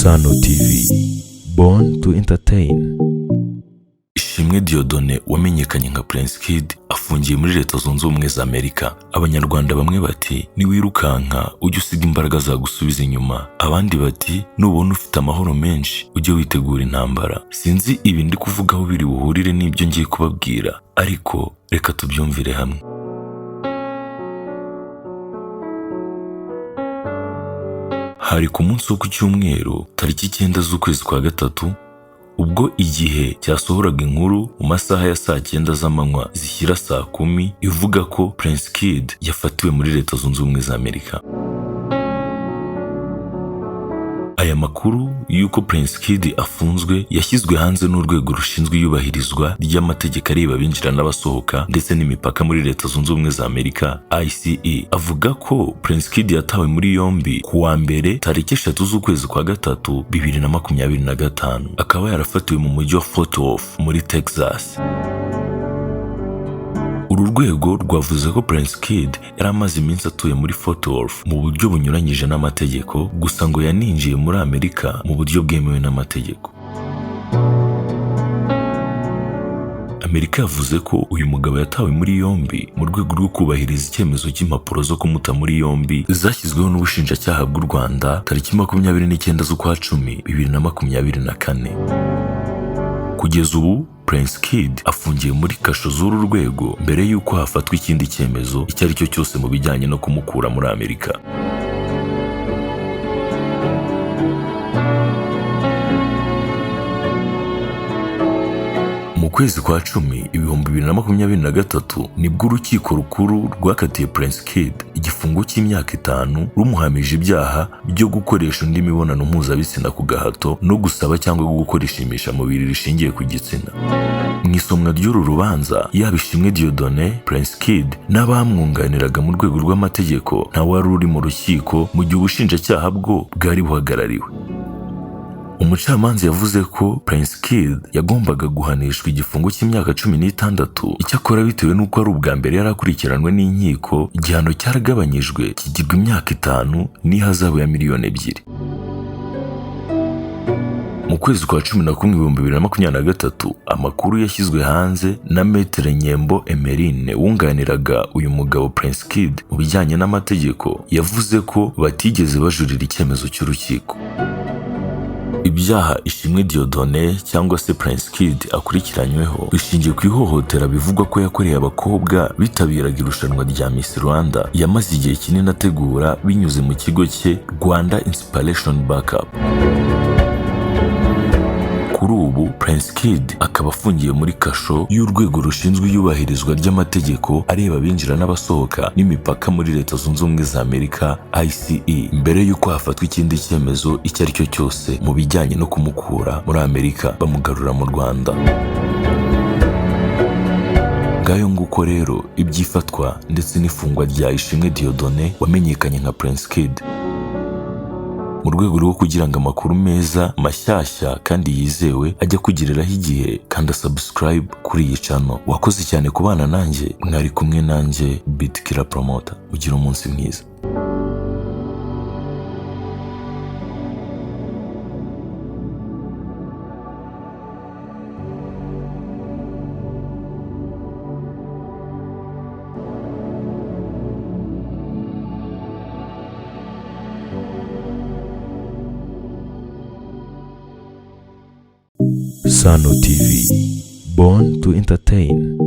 Sano TV, born to entertain. Ishimwe Dieudonné wamenyekanye nka Prince Kid afungiye muri Leta Zunze Ubumwe za Amerika. Abanyarwanda bamwe bati niwirukanka ujye usiga imbaraga zagusubiza inyuma, abandi bati nubona ufite amahoro menshi ujye witegura intambara. Sinzi ibi ndi kuvugaho biri buhurire n'ibyo ngiye kubabwira, ariko reka tubyumvire hamwe. Hari ku munsi wo ku cyumweru tariki 9 z'ukwezi kwa gatatu, ubwo igihe cyasohoraga inkuru mu masaha ya saa 9 z'amanywa zishyira saa 10 ivuga ko Prince Kid yafatiwe muri Leta Zunze Ubumwe za Amerika. Aya makuru y'uko Prince Kid afunzwe yashyizwe hanze n'urwego rushinzwe iyubahirizwa ry'amategeko areba abinjira n'abasohoka ndetse n'imipaka muri Leta Zunze Ubumwe za Amerika ICE, avuga ko Prince Kid yatawe muri yombi ku wa mbere tariki 3 z'ukwezi kwa gatatu 2025, akaba yarafatiwe mu mujyi wa Fort Worth muri Texas. Uru rwego rwavuze ko Prince Kid yari amaze iminsi atuye muri Fort Worth mu buryo bunyuranyije n'amategeko, gusa ngo yaninjiye muri Amerika mu buryo bwemewe n'amategeko. Amerika yavuze ko uyu mugabo yatawe muri yombi mu rwego rwo kubahiriza icyemezo cy'impapuro zo kumuta muri yombi zashyizweho n'ubushinjacyaha bw'u Rwanda tariki 29 z'ukwa 10 2024. Kugeza ubu Prince Kid afungiye muri kasho z'uru rwego mbere y'uko hafatwa ikindi cyemezo icyo ari cyo cyose mu bijyanye no kumukura muri Amerika. Mu kwezi kwa 10 2023 nibwo urukiko rukuru rwakatiye Prince Kid igifungo cy'imyaka 5 rumuhamije ibyaha byo gukoresha undi mibonano mpuzabitsina ku gahato no gusaba cyangwa gukoresha imishamubiri rishingiye ku gitsina. Mu isomwa ry'uru rubanza, yaba Ishimwe Dieudonné, Prince Kid n'abamwunganiraga mu rwego rw'amategeko nta wari uri mu rukiko mu gihe ubushinjacyaha bwo bwari buhagarariwe. Umucamanza yavuze ko Prince Kid yagombaga guhanishwa igifungo cy'imyaka 16, icyakora bitewe n'uko ari ubwa mbere yari akurikiranwe n'inkiko, igihano cyaragabanyijwe kigirwa imyaka 5 n'ihazabu ya miliyoni 2. Mu kwezi kwa 11 2023, amakuru yashyizwe hanze na Maître Nyembo Emeline wunganiraga uyu mugabo Prince Kid mu bijyanye n'amategeko, yavuze ko batigeze bajurira icyemezo cy'urukiko. Ibyaha Ishimwe Dieudonné cyangwa se Prince Kid akurikiranyweho bishingiye ku ihohotera bivugwa ko yakoreye abakobwa bitabiraga irushanwa rya Miss Rwanda yamaze igihe kinini ategura binyuze mu kigo cye Rwanda Inspiration Backup. Kuri ubu Prince Kid akaba afungiye muri kasho y'urwego rushinzwe iyubahirizwa ry'amategeko areba abinjira n'abasohoka n'imipaka muri Leta Zunze Ubumwe za Amerika ICE, mbere y'uko hafatwa ikindi cyemezo icyo ari cyo cyose mu bijyanye no kumukura muri Amerika bamugarura mu Rwanda. Ngayo nguko rero ibyifatwa ndetse n'ifungwa rya Ishimwe Dieudonné wamenyekanye nka Prince Kid. Mu rwego rwo kugira ngo amakuru meza, mashyashya kandi yizewe ajya kugiriraho igihe, kanda subscribe kuri iyi channel. Wakoze cyane kubana nanjye, mwari kumwe nanjye Bitkiller Promoter. Ugira umunsi mwiza. Sano TV, born to entertain.